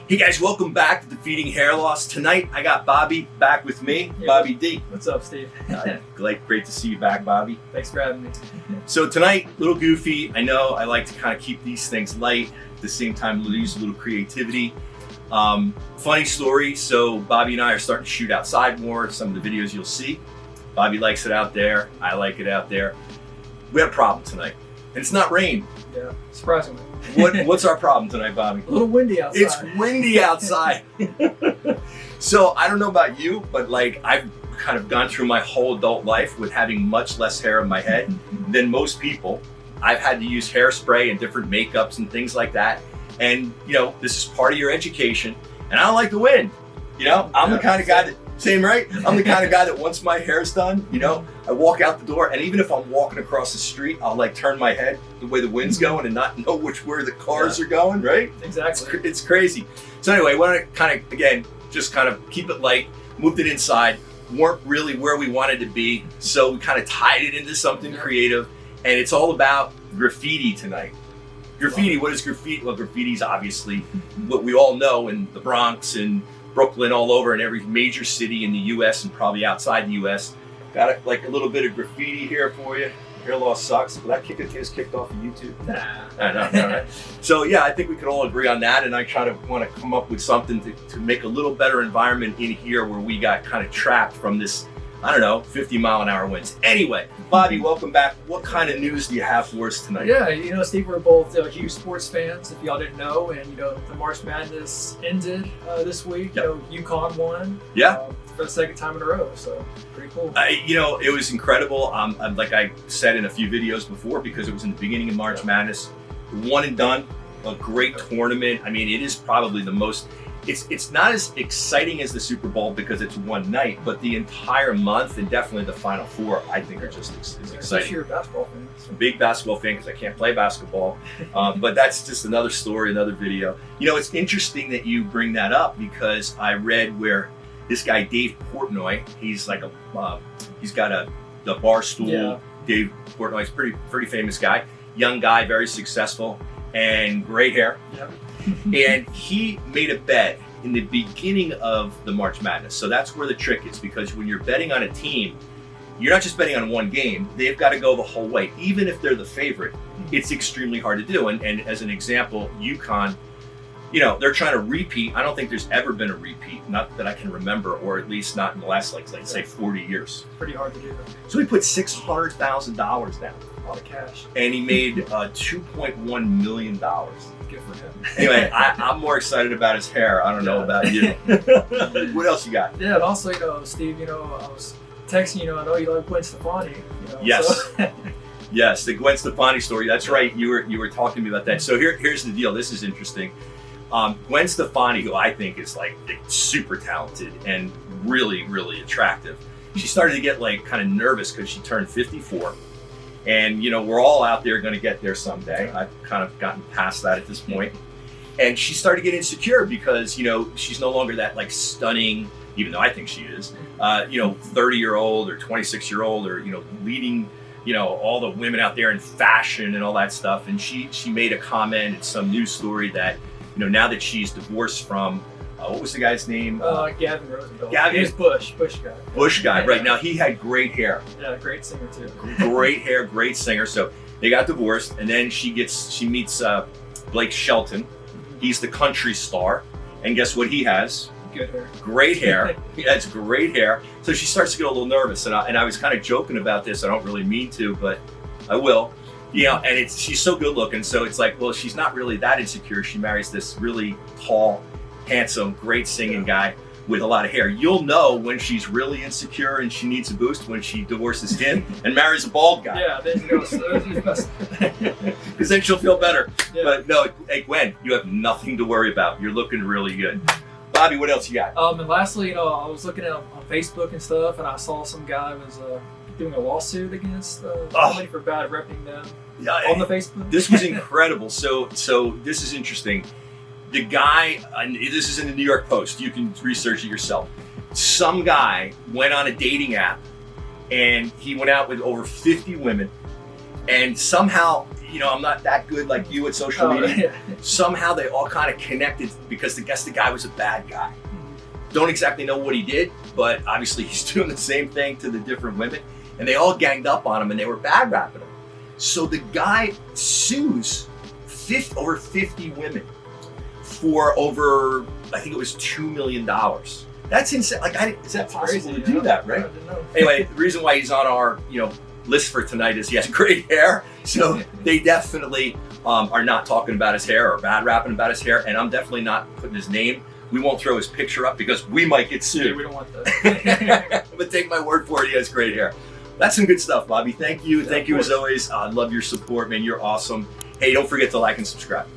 Hey guys, welcome back to Defeating Hair Loss. Tonight I got Bobby back with me, Yeah. Bobby D. What's up, Steve? Great to see you back, Bobby. Thanks for having me. So tonight, a little goofy. I know I like to kind of keep these things light, at the same time use a little creativity. Funny story, so Bobby and I are starting to shoot outside more. Some of the videos you'll see. Bobby likes it out there, I like it out there. We have a problem tonight, and it's not rain. Yeah, surprisingly. What's our problem tonight, Bobby? A little windy outside. It's windy outside. So I don't know about you, but like I've kind of gone through my whole adult life with having much less hair in my head than most people. I've had to use hairspray and different makeups and things like that. And you know, this is part of your education. And I don't like the wind. You know, I'm the kind of guy that, same right? I'm the kind of guy that once my hair's done, you know, I walk out the door, and even if I'm walking across the street, I'll like turn my head the way the wind's going and not know where the cars are going, right? Exactly. It's crazy. So anyway, I want to kind of, again, just kind of keep it light, moved it inside, weren't really where we wanted to be, so we kind of tied it into something creative, and it's all about graffiti tonight. Graffiti, what is graffiti? Well, graffiti is obviously what we all know in the Bronx and Brooklyn, all over, in every major city in the U.S. and probably outside the U.S. Got like a little bit of graffiti here for you. Hair loss sucks. Will that is kicked off of YouTube? Nah. No, right? So yeah, I think we could all agree on that, and I kind of want to come up with something to make a little better environment in here where we got kind of trapped from this, I don't know, 50-mile-an-hour winds. Anyway, Bobby, welcome back. What kind of news do you have for us tonight? Yeah, you know, Steve, we're both huge sports fans, if y'all didn't know, and you know, the March Madness ended this week. Yep. You know, UConn won. Yeah. For the second time in a row, so pretty cool. You know, it was incredible. Like I said in a few videos before, because it was in the beginning of March Madness, one and done, a great tournament. I mean, it is probably the most. It's not as exciting as the Super Bowl because it's one night, but the entire month and definitely the Final Four, I think, are just as exciting. Especially you're a basketball fan. I'm a big basketball fan because I can't play basketball, but that's just another story, another video. You know, it's interesting that you bring that up because I read where this guy Dave Portnoy, he's like he's got the bar stool. Yeah. Dave Portnoy's pretty famous guy, young guy, very successful, and great hair. Yep. And he made a bet in the beginning of the March Madness. So that's where the trick is, because when you're betting on a team, you're not just betting on one game, they've got to go the whole way. Even if they're the favorite, it's extremely hard to do. And as an example, UConn, you know, they're trying to repeat. I don't think there's ever been a repeat, not that I can remember, or at least not in the last, like say 40 years. Pretty hard to do. So he put $600,000 down. A lot of cash. And he made $2.1 million. Good for him. Anyway, I'm more excited about his hair. I don't know about you. What else you got? Yeah, and also, you know, Steve, you know, I was texting, you know, I know you love Gwen Stefani. You know, Yes. So. Yes, the Gwen Stefani story. That's right. You were talking to me about that. So here's the deal. This is interesting. Gwen Stefani, who I think is like super talented and really, really attractive, she started to get like kind of nervous because she turned 54. And, you know, we're all out there going to get there someday. I've kind of gotten past that at this point. And she started to get insecure because, you know, she's no longer that like stunning, even though I think she is, you know, 30-year-old or 26-year-old or, you know, leading, you know, all the women out there in fashion and all that stuff. And she made a comment in some news story that, you know, now that she's divorced from, what was the guy's name? Gavin Rosenthal. Gavin. He's Bush guy. Bush guy, right. Now he had great hair. Yeah, great singer too. Great hair, great singer. So they got divorced, and then she meets Blake Shelton. He's the country star, and guess what he has? Good hair. Great hair. He has great hair. So she starts to get a little nervous, and I was kind of joking about this. I don't really mean to, but I will. You know, and she's so good looking, so it's like, well, she's not really that insecure. She marries this really tall, handsome, great singing guy with a lot of hair. You'll know when she's really insecure and she needs a boost when she divorces him and marries a bald guy. Yeah, then you know, Because then she'll feel better. Yeah. But no, hey Gwen, you have nothing to worry about. You're looking really good. Bobby, what else you got? And lastly, you know, I was looking on Facebook and stuff, and I saw some guy was doing a lawsuit against somebody for bad repping them on the Facebook. This was incredible. So this is interesting. The guy, and this is in the New York Post, you can research it yourself. Some guy went on a dating app and he went out with over 50 women And somehow, you know, I'm not that good like you at social media. Somehow they all kind of connected because I guess the guy was a bad guy. Don't exactly know what he did, but obviously he's doing the same thing to the different women. And they all ganged up on him and they were bad rapping him. So the guy sues over 50 women for over, I think it was $2 million. That's insane. Like, is that possible to do that, right? I didn't know. Anyway, the reason why he's on our, you know, list for tonight is he has great hair. So they definitely are not talking about his hair or bad rapping about his hair. And I'm definitely not putting his name. We won't throw his picture up because we might get sued. Yeah, we don't want that. But take my word for it, he has great hair. That's some good stuff, Bobby. Thank you. Yeah, Thank you as always. I love your support, man. You're awesome. Hey, don't forget to like and subscribe.